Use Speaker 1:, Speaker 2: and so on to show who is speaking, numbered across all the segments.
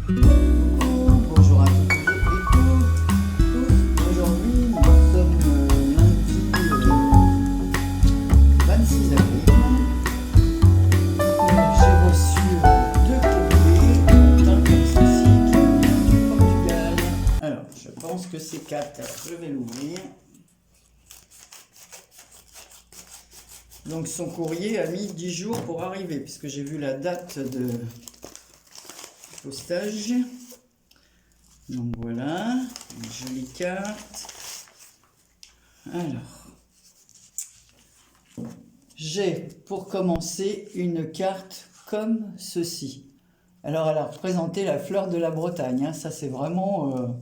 Speaker 1: Bonjour à toutes et tous. Aujourd'hui, nous sommes lundi 26 avril. J'ai reçu deux courriers d'un comme ceci qui vient du Portugal. Alors, je pense que c'est 4. Alors, je vais l'ouvrir. Donc, son courrier a mis 10 jours pour arriver, puisque j'ai vu la date de postage. Donc voilà, une jolie carte. Alors, j'ai pour commencer une carte comme ceci. Alors elle a représenté la fleur de la Bretagne, hein. Ça c'est vraiment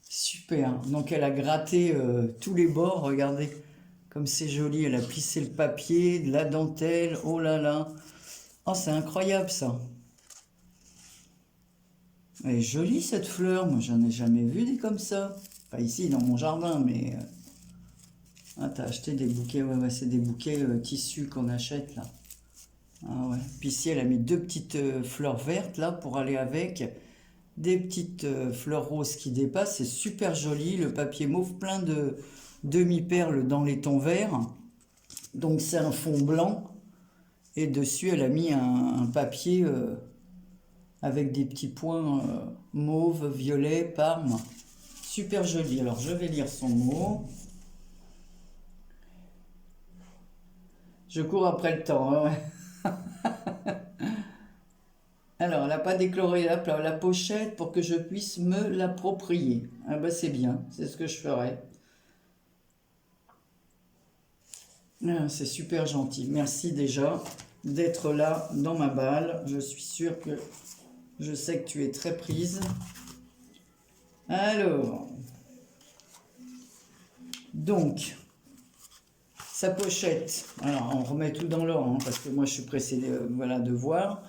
Speaker 1: super. Donc elle a gratté tous les bords, regardez comme c'est joli. Elle a plissé le papier, de la dentelle, oh là là. Oh, c'est incroyable ça. Elle est jolie cette fleur, moi j'en ai jamais vu des comme ça. Pas ici dans mon jardin, mais... Ah, t'as acheté des bouquets, ouais, c'est des bouquets tissus qu'on achète là. Ah ouais. Puis ici elle a mis deux petites fleurs vertes là pour aller avec. Des petites fleurs roses qui dépassent, c'est super joli. Le papier mauve plein de demi-perles dans les tons verts. Donc c'est un fond blanc. Et dessus elle a mis un papier... avec des petits points mauve, violet, parme. Super joli. Alors, je vais lire son mot. Je cours après le temps. Hein, ouais. Alors, elle n'a pas décoloré la pochette pour que je puisse me l'approprier. Ah bah c'est bien, c'est ce que je ferai. Ah, c'est super gentil. Merci déjà d'être là dans ma balle. Je suis sûre que... Je sais que tu es très prise. Alors, donc, sa pochette. Alors, on remet tout dans l'ordre, hein, parce que moi, je suis pressée voilà, de voir.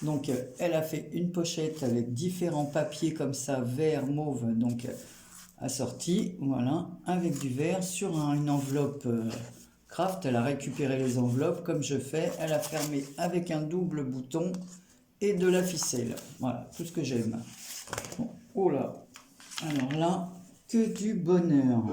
Speaker 1: Donc, elle a fait une pochette avec différents papiers comme ça, vert, mauve, donc assortis, voilà, avec du vert sur une enveloppe craft. Elle a récupéré les enveloppes comme je fais. Elle a fermé avec un double bouton et de la ficelle. Voilà, tout ce que j'aime. Bon, oh là, alors là, que du bonheur.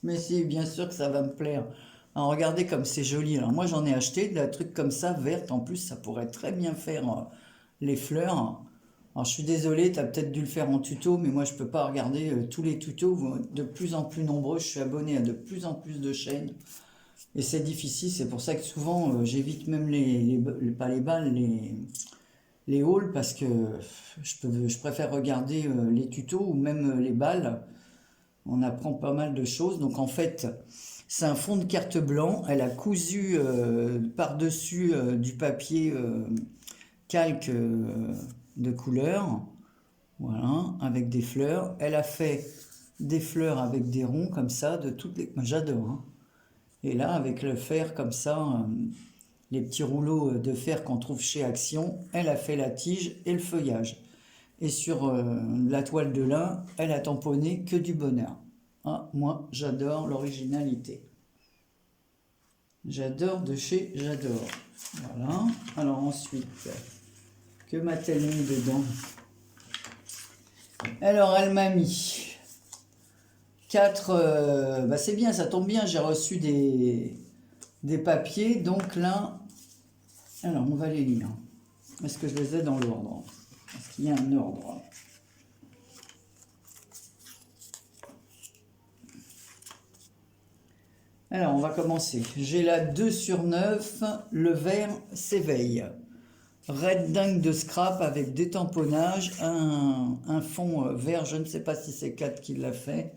Speaker 1: Mais si, bien sûr que ça va me plaire. Alors, regardez comme c'est joli. Alors moi, j'en ai acheté de la truc comme ça, verte. En plus, ça pourrait très bien faire les fleurs. Alors, je suis désolée, tu as peut-être dû le faire en tuto, mais moi, je peux pas regarder tous les tutos. De plus en plus nombreux, je suis abonné à de plus en plus de chaînes. Et c'est difficile, c'est pour ça que souvent j'évite même pas les balles, les hauls, parce que je préfère regarder les tutos ou même les balles. On apprend pas mal de choses. Donc en fait, c'est un fond de carte blanc. Elle a cousu par-dessus du papier calque de couleur. Voilà, avec des fleurs. Elle a fait des fleurs avec des ronds comme ça, de toutes les... J'adore, hein. Et là, avec le fer comme ça, les petits rouleaux de fer qu'on trouve chez Action, elle a fait la tige et le feuillage. Et sur la toile de lin, elle a tamponné que du bonheur. Ah, moi, j'adore l'originalité. J'adore de chez J'adore. Voilà. Alors ensuite, que m'a-t-elle mis dedans? Alors, elle m'a mis 4... bah c'est bien, ça tombe bien, j'ai reçu des papiers. Donc là, alors on va les lire. Est-ce que je les ai dans l'ordre? Est-ce qu'il y a un ordre? Alors, on va commencer. J'ai la 2 sur 9, le vert s'éveille. Red dingue de scrap avec détamponnage, un fond vert, je ne sais pas si c'est 4 qui l'a fait.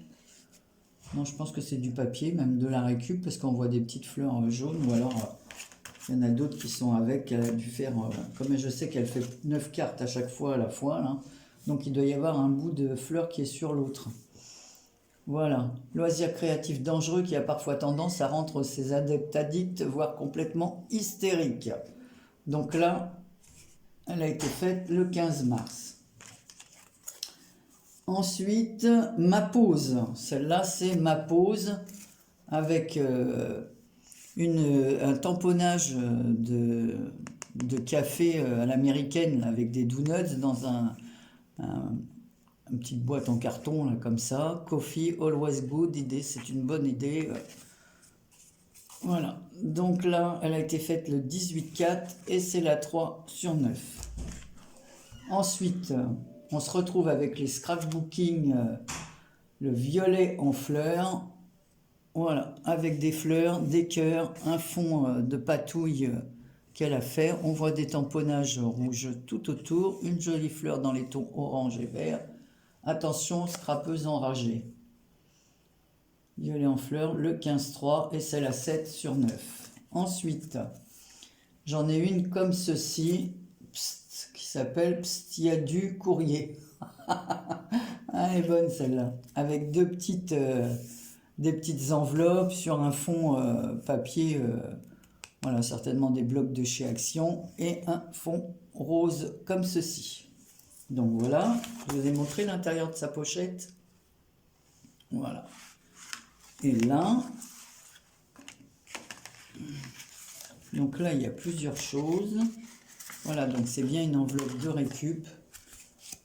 Speaker 1: Non, je pense que c'est du papier, même de la récup, parce qu'on voit des petites fleurs jaunes, ou alors il y en a d'autres qui sont avec. Elle a dû faire, comme je sais qu'elle fait 9 cartes à chaque fois à la fois, là, donc il doit y avoir un bout de fleur qui est sur l'autre. Voilà, loisir créatif dangereux qui a parfois tendance à rendre ses adeptes addicts, voire complètement hystériques. Donc là, elle a été faite le 15 mars. Ensuite, ma pause. Celle-là, c'est ma pause avec un tamponnage de café à l'américaine là, avec des donuts dans une petite boîte en carton là, comme ça. Coffee, always good, idée, c'est une bonne idée. Voilà, donc là, elle a été faite le 18/4 et c'est la 3/9. Ensuite, on se retrouve avec les scrapbooking, le violet en fleurs. Voilà, avec des fleurs, des cœurs, un fond de patouille qu'elle a fait. On voit des tamponnages rouges tout autour, une jolie fleur dans les tons orange et vert. Attention, scrapeuse enragée. Violet en fleurs, le 15/3 et c'est la 7/9. Ensuite, j'en ai une comme ceci, qui s'appelle Psst, il y a du courrier. Elle est bonne celle-là. Avec des petites enveloppes sur un fond papier, voilà, certainement des blocs de chez Action, et un fond rose comme ceci. Donc voilà, je vous ai montré l'intérieur de sa pochette. Voilà. Et là, donc là, il y a plusieurs choses. Voilà, donc c'est bien une enveloppe de récup,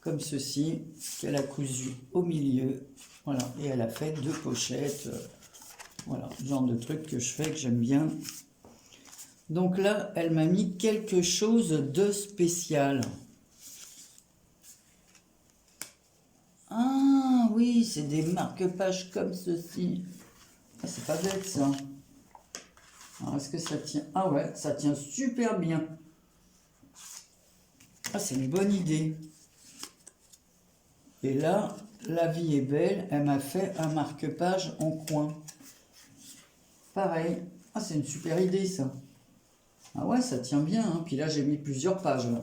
Speaker 1: comme ceci, qu'elle a cousu au milieu. Voilà, et elle a fait 2 pochettes. Voilà, genre de truc que je fais, que j'aime bien. Donc là, elle m'a mis quelque chose de spécial. Ah oui, c'est des marque-pages comme ceci. Ah, c'est pas bête ça. Alors est-ce que ça tient? Ah ouais, ça tient super bien. Ah, c'est une bonne idée. Et là, la vie est belle, elle m'a fait un marque-page en coin. Pareil. Ah, c'est une super idée ça. Ah ouais, ça tient bien, hein. Puis là, j'ai mis plusieurs pages. Là.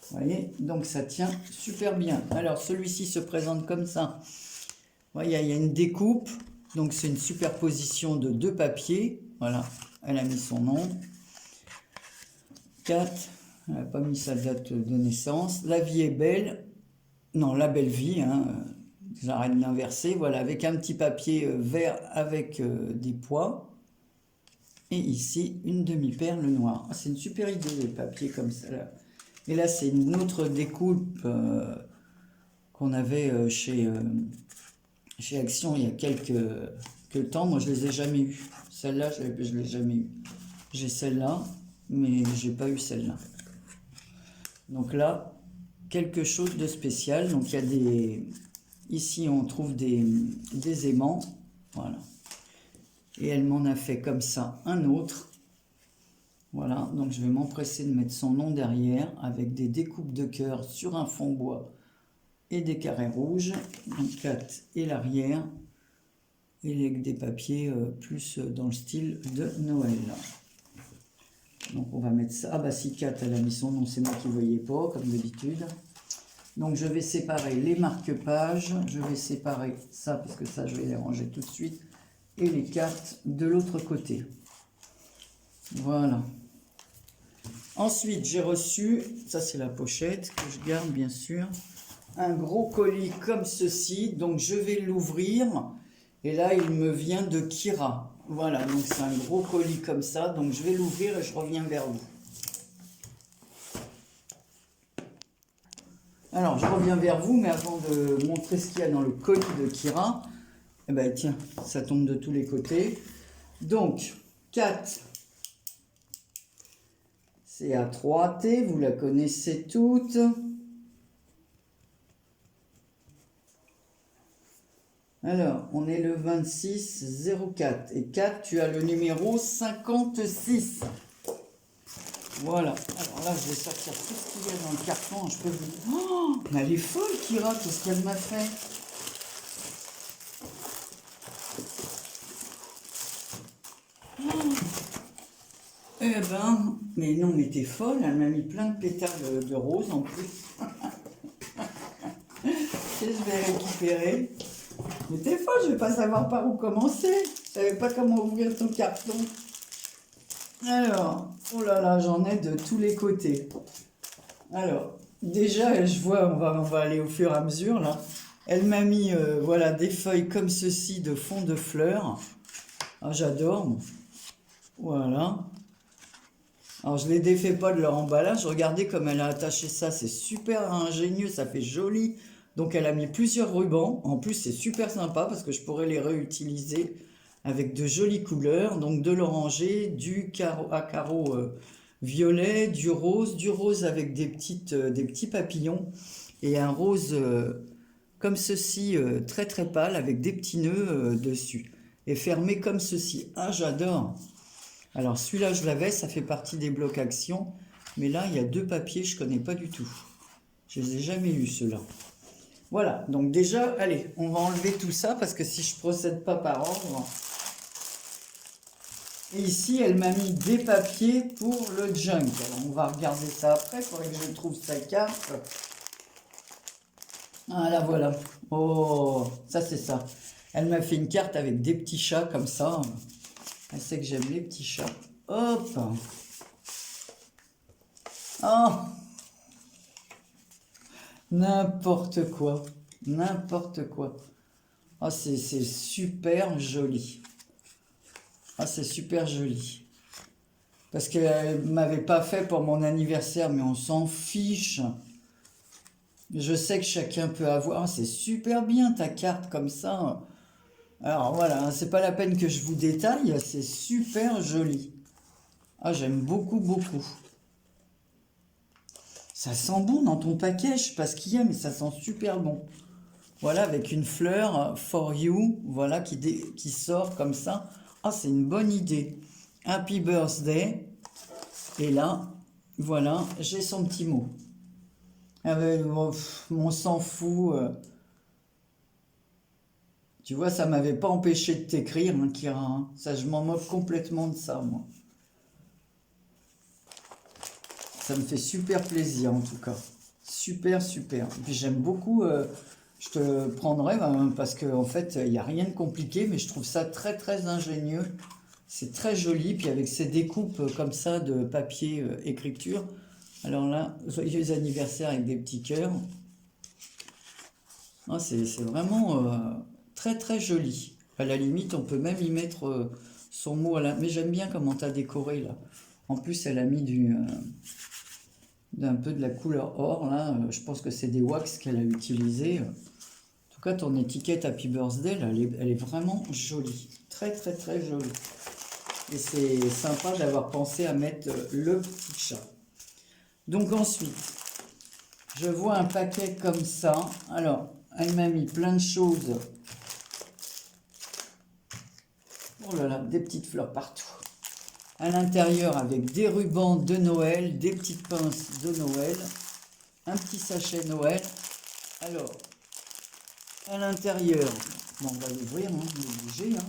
Speaker 1: Vous voyez, donc ça tient super bien. Alors, celui-ci se présente comme ça. Vous voyez, il y a une découpe. Donc, c'est une superposition de 2 papiers. Voilà, elle a mis son nom. 4, elle n'a pas mis sa date de naissance. La vie est belle. Non, la belle vie, hein. J'arrête de l'inverser. Voilà, avec un petit papier vert avec des pois. Et ici, une demi-perle noire. Ah, c'est une super idée, les papiers comme ça. Là. Et là, c'est une autre découpe qu'on avait chez Action il y a quelques temps. Moi, je ne les ai jamais eues. Celle-là, je ne l'ai jamais eue. J'ai celle-là, mais je n'ai pas eu celle-là. Donc là, quelque chose de spécial. Donc, il y a des... Ici, on trouve des aimants. Voilà. Et elle m'en a fait comme ça un autre. Voilà, donc je vais m'empresser de mettre son nom derrière avec des découpes de cœur sur un fond bois et des carrés rouges. Donc 4 et l'arrière. Et avec des papiers plus dans le style de Noël. Donc on va mettre ça. Ah bah si 4, elle a mis son nom, c'est moi qui ne voyais pas, comme d'habitude. Donc je vais séparer les marque-pages. Je vais séparer ça, parce que ça je vais les ranger tout de suite. Et les cartes de l'autre côté. Voilà. Ensuite, j'ai reçu, ça c'est la pochette que je garde bien sûr, un gros colis comme ceci. Donc je vais l'ouvrir. Et là, il me vient de Kira. Voilà, donc c'est un gros colis comme ça. Donc je vais l'ouvrir et je reviens vers vous. Alors, je reviens vers vous, mais avant de montrer ce qu'il y a dans le colis de Kira, eh ben tiens, ça tombe de tous les côtés. Donc, 4, c'est A3T, vous la connaissez toutes. Alors, on est le 26-04. Et 4, tu as le numéro 56. Voilà. Alors là, je vais sortir tout ce qu'il y a dans le carton. Je peux vous... Oh, mais elle est folle, Kira, qu'est-ce qu'elle m'a fait? Eh ben, mais non, mais t'es folle, elle m'a mis plein de pétales de rose en plus. Et je vais récupérer. Mais t'es folle, je vais pas savoir par où commencer. Je savais pas comment ouvrir ton carton. Alors, oh là là, j'en ai de tous les côtés. Alors, déjà, je vois, on va aller au fur et à mesure, là. Elle m'a mis, voilà, des feuilles comme ceci de fond de fleurs. Ah, j'adore. Voilà. Alors, je les défais pas de leur emballage. Regardez comme elle a attaché ça. C'est super ingénieux, ça fait joli. Donc, elle a mis plusieurs rubans. En plus, c'est super sympa parce que je pourrais les réutiliser avec de jolies couleurs. Donc, de l'oranger, du carreau à carreaux violet, du rose avec des petits papillons et un rose comme ceci, très très pâle avec des petits nœuds dessus. Et fermé comme ceci. Ah, j'adore! Alors celui-là, je l'avais, ça fait partie des blocs action. Mais là, il y a deux papiers, je ne connais pas du tout. Je les ai jamais eus, ceux-là. Voilà, donc déjà, allez, on va enlever tout ça parce que si je procède pas par ordre. Et ici, elle m'a mis des papiers pour le junk. Alors, on va regarder ça après, il faudrait que je trouve sa carte. Ah là, voilà. Oh, ça c'est ça. Elle m'a fait une carte avec des petits chats comme ça. Elle sait que j'aime les petits chats. Hop! Oh! N'importe quoi. N'importe quoi. Ah, c'est super joli. Ah, c'est super joli. Parce qu'elle ne m'avait pas fait pour mon anniversaire, mais on s'en fiche. Je sais que chacun peut avoir. Ah, c'est super bien ta carte comme ça. Alors voilà, c'est pas la peine que je vous détaille, c'est super joli. Ah, j'aime beaucoup, beaucoup. Ça sent bon dans ton paquet, je sais pas ce qu'il y a, mais ça sent super bon. Voilà, avec une fleur for you, voilà, qui sort comme ça. Ah, c'est une bonne idée. Happy birthday. Et là, voilà, j'ai son petit mot. Ah ouais, bon, on s'en fout. Tu vois, ça m'avait pas empêché de t'écrire, hein, Kira, hein. Ça, je m'en moque complètement de ça, moi. Ça me fait super plaisir, en tout cas. Super, super. Et puis j'aime beaucoup, je te prendrai, parce qu'en fait, il n'y a rien de compliqué, mais je trouve ça très, très ingénieux. C'est très joli, puis avec ces découpes comme ça de papier écriture. Alors là, joyeux anniversaire avec des petits cœurs. Ah, c'est vraiment très très joli. À la limite, on peut même y mettre son mot à la... Mais j'aime bien comment tu as décoré là. En plus, elle a mis d'un peu de la couleur or là. Je pense que c'est des wax qu'elle a utilisé. En tout cas, ton étiquette Happy Birthday, là, elle est vraiment jolie. Très très très jolie. Et c'est sympa d'avoir pensé à mettre le petit chat. Donc ensuite, je vois un paquet comme ça. Alors, elle m'a mis plein de choses. Oh là là, des petites fleurs partout. À l'intérieur avec des rubans de Noël, des petites pinces de Noël, un petit sachet Noël. Alors, à l'intérieur, bon, on va l'ouvrir, hein, on est obligé. Hein.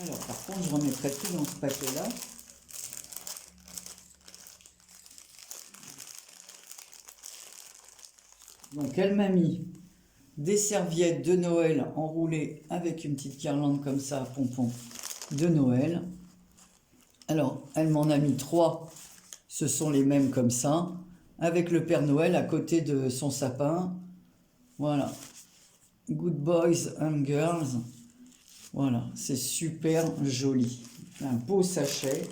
Speaker 1: Alors, par contre, je remettrai tout dans ce paquet-là. Donc, elle m'a mis des serviettes de Noël enroulées avec une petite guirlande comme ça, pompon de Noël. Alors, elle m'en a mis 3, ce sont les mêmes comme ça, avec le Père Noël à côté de son sapin. Voilà, Good Boys and Girls. Voilà, c'est super joli. Un beau sachet.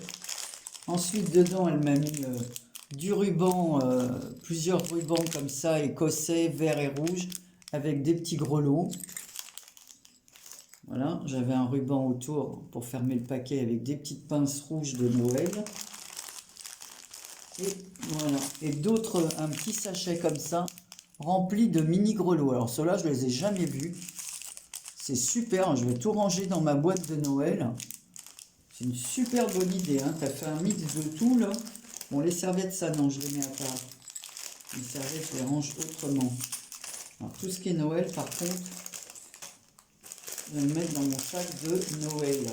Speaker 1: Ensuite, dedans, elle m'a mis du ruban, plusieurs rubans comme ça, écossais, vert et rouge, avec des petits grelots. Voilà, j'avais un ruban autour pour fermer le paquet avec des petites pinces rouges de Noël. Et voilà, et d'autres, un petit sachet comme ça, rempli de mini grelots. Alors ceux-là, je les ai jamais vus. C'est super, je vais tout ranger dans ma boîte de Noël. C'est une super bonne idée, hein. Tu as fait un mix de tout là. Bon, les serviettes, ça non, je les mets à part. Les serviettes, je les range autrement. Alors, tout ce qui est Noël, par contre, je vais le mettre dans mon sac de Noël.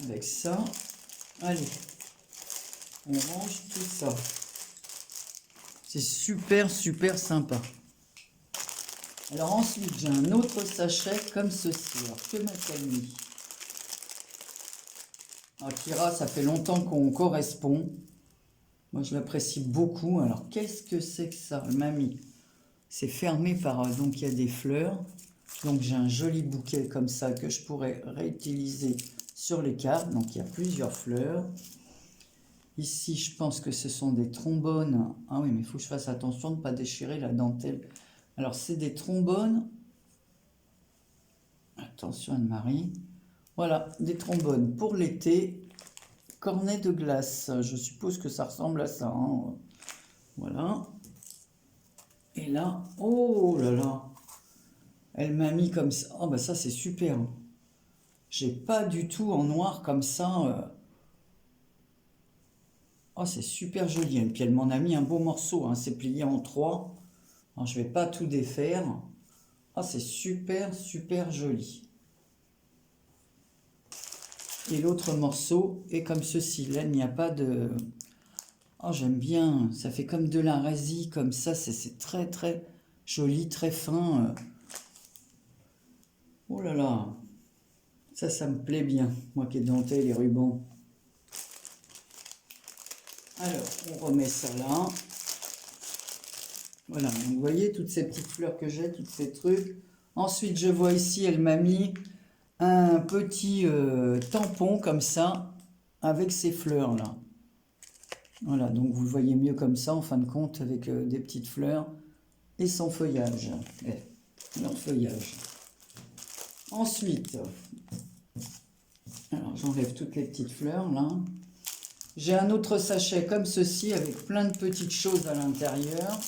Speaker 1: Avec ça, allez, on range tout ça. C'est super, super sympa. Alors ensuite, j'ai un autre sachet comme ceci. Alors, que m'a-t-elle mis? Alors, Kira, ça fait longtemps qu'on correspond. Moi, je l'apprécie beaucoup. Alors, qu'est-ce que c'est que ça? Elle m'a mis C'est fermé par... donc il y a des fleurs. Donc j'ai un joli bouquet comme ça que je pourrais réutiliser sur les cartes. Donc il y a plusieurs fleurs. Ici, je pense que ce sont des trombones. Ah oui, mais il faut que je fasse attention de ne pas déchirer la dentelle. Alors, c'est des trombones. Attention, Anne-Marie. Voilà, des trombones pour l'été. Cornet de glace. Je suppose que ça ressemble à ça, hein. Voilà. Et là, oh là là. Elle m'a mis comme ça. Oh, bah ça, c'est super. J'ai pas du tout en noir comme ça. Oh, c'est super joli. Et puis elle m'en a mis un beau morceau, hein. C'est plié en trois. Alors, je vais pas tout défaire. Oh, c'est super, super joli. Et l'autre morceau est comme ceci. Là, il n'y a pas de... Oh, j'aime bien. Ça fait comme de la résille, comme ça. C'est très, très joli, très fin. Oh là là. Ça me plaît bien. Moi qui ai denté les rubans. Alors, on remet ça là. Voilà, donc vous voyez toutes ces petites fleurs que j'ai, tous ces trucs. Ensuite, je vois ici, elle m'a mis un petit tampon comme ça, avec ces fleurs là. Voilà, donc vous le voyez mieux comme ça, en fin de compte, avec des petites fleurs et son feuillage. Leur feuillage. Ensuite, alors j'enlève toutes les petites fleurs là. J'ai un autre sachet comme ceci, avec plein de petites choses à l'intérieur.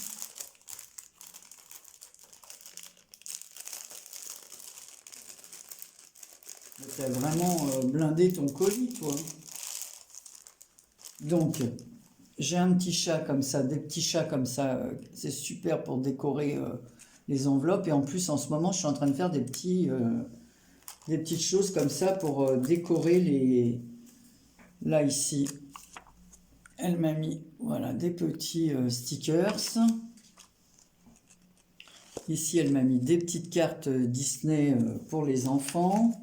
Speaker 1: Tu as vraiment blindé ton colis, toi. Donc, j'ai un petit chat comme ça, des petits chats comme ça. C'est super pour décorer les enveloppes. Et en plus, en ce moment, je suis en train de faire des petites choses comme ça pour décorer les... Là, ici, elle m'a mis, voilà, des petits stickers. Ici, elle m'a mis des petites cartes Disney pour les enfants.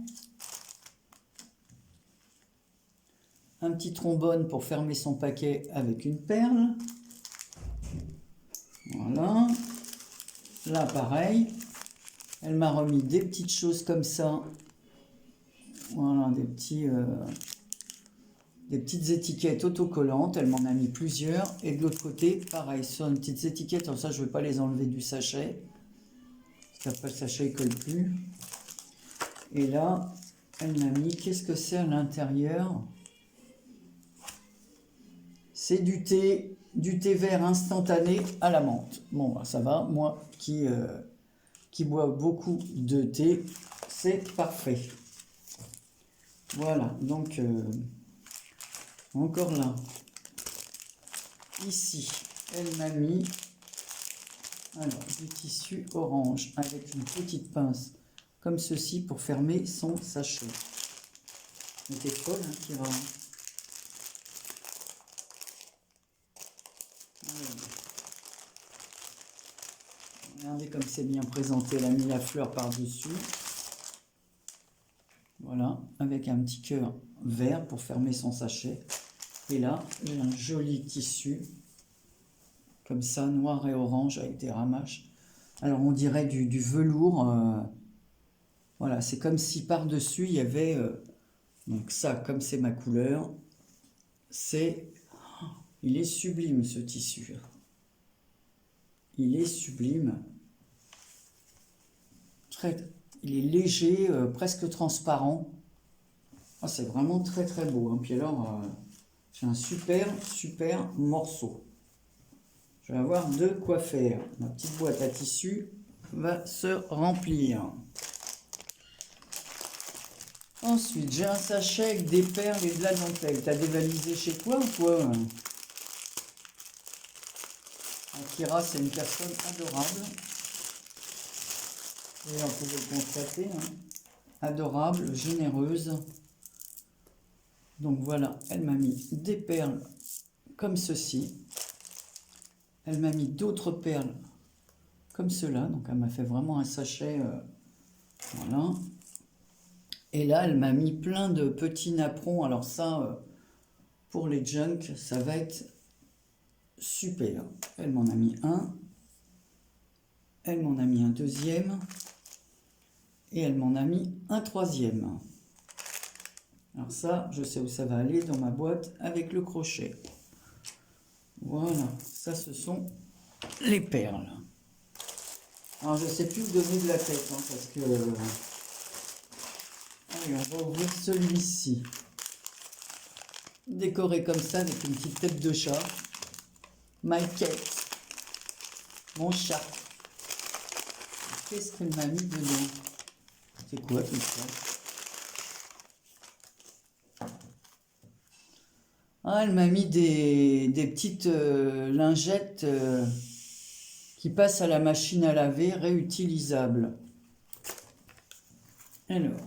Speaker 1: Un petit trombone pour fermer son paquet avec une perle. Voilà. Là, pareil. Elle m'a remis des petites choses comme ça. Voilà, des petites étiquettes autocollantes. Elle m'en a mis plusieurs. Et de l'autre côté, pareil, ce sont des petites étiquettes. Alors ça, je ne vais pas les enlever du sachet. Parce qu'après, le sachet ne colle plus. Et là, elle m'a mis... Qu'est-ce que c'est à l'intérieur? C'est du thé vert instantané à la menthe. Bon, bah, ça va. Moi qui bois beaucoup de thé, c'est parfait. Voilà, donc encore là. Ici, elle m'a mis alors, du tissu orange avec une petite pince comme ceci pour fermer son sachet. Mais t'es folle, hein, Kira. Regardez comme c'est bien présenté. Elle a mis la fleur par-dessus. Voilà, avec un petit cœur vert pour fermer son sachet. Et là, j'ai un joli tissu, comme ça, noir et orange, avec des ramages. Alors, on dirait du velours. Voilà, c'est comme si par-dessus, il y avait... donc ça, comme c'est ma couleur, c'est... Il est sublime, ce tissu. Il est sublime. Il est léger, presque transparent. Oh, c'est vraiment très très beau, hein. Puis alors, j'ai un super super morceau. Je vais avoir de quoi faire. Ma petite boîte à tissu va se remplir. Ensuite, j'ai un sachet avec des perles et de la dentelle. T'as dévalisé chez toi ou quoi? Akira, c'est une personne adorable. Et on pouvait le constater, hein. Adorable, généreuse. Donc voilà, elle m'a mis des perles comme ceci. Elle m'a mis d'autres perles comme cela. Donc elle m'a fait vraiment un sachet. Voilà. Et là, elle m'a mis plein de petits napperons. Alors ça, pour les junk, ça va être super. Elle m'en a mis un. Elle m'en a mis un deuxième. Et elle m'en a mis un troisième. Alors ça, je sais où ça va aller dans ma boîte avec le crochet. Voilà, ça ce sont les perles. Alors je ne sais plus où donner de la tête, hein, parce que... Allez, on va ouvrir celui-ci. Décoré comme ça avec une petite tête de chat. My cat. Mon chat. Qu'est-ce qu'elle m'a mis dedans? C'est quoi tout ça? Ah, elle m'a mis des petites lingettes qui passent à la machine à laver, réutilisables. Alors.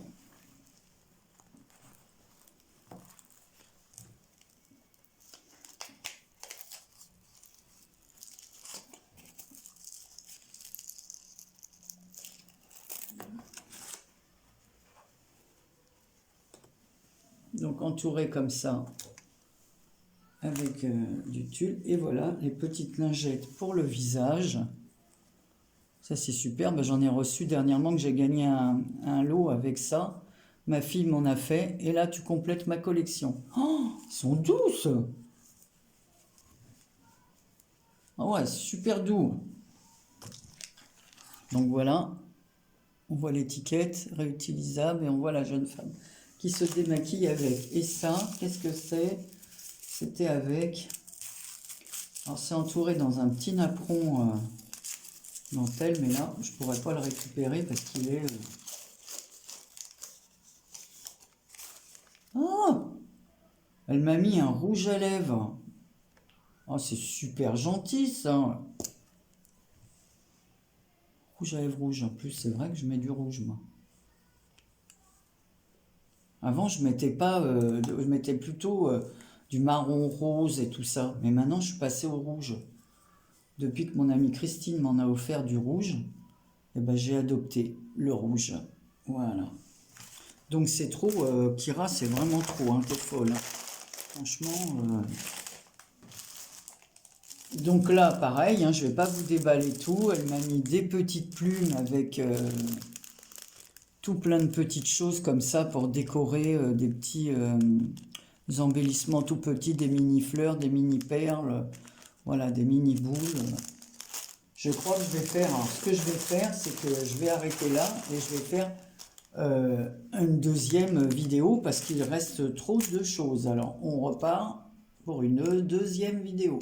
Speaker 1: Donc entouré comme ça avec du tulle. Et voilà les petites lingettes pour le visage. Ça c'est super. Ben, j'en ai reçu dernièrement, que j'ai gagné un lot avec ça. Ma fille m'en a fait. Et là tu complètes ma collection. Oh, ils sont douces. Ah ouais, super doux. Donc voilà. On voit l'étiquette réutilisable et on voit la jeune femme qui se démaquille avec. Et ça, qu'est-ce que c'est? C'était avec... Alors c'est entouré dans un petit napperon dentelle, mais là, je pourrais pas le récupérer parce qu'il est... Oh! Elle m'a mis un rouge à lèvres. Oh, c'est super gentil, ça. Rouge à lèvres rouge. En plus, c'est vrai que je mets du rouge, moi. Avant, je mettais pas... je mettais plutôt du marron rose et tout ça. Mais maintenant, je suis passée au rouge. Depuis que mon amie Christine m'en a offert du rouge, eh ben, j'ai adopté le rouge. Voilà. Donc c'est trop, Kira, c'est vraiment trop, hein, t'es folle. Hein. Franchement. Donc là, pareil, hein, je vais pas vous déballer tout. Elle m'a mis des petites plumes avec tout plein de petites choses comme ça pour décorer des petits embellissements tout petits, des mini fleurs, des mini perles, voilà, des mini boules. Je crois que je vais faire, alors ce que je vais faire, c'est que je vais arrêter là et je vais faire une deuxième vidéo parce qu'il reste trop de choses. Alors on repart pour une deuxième vidéo.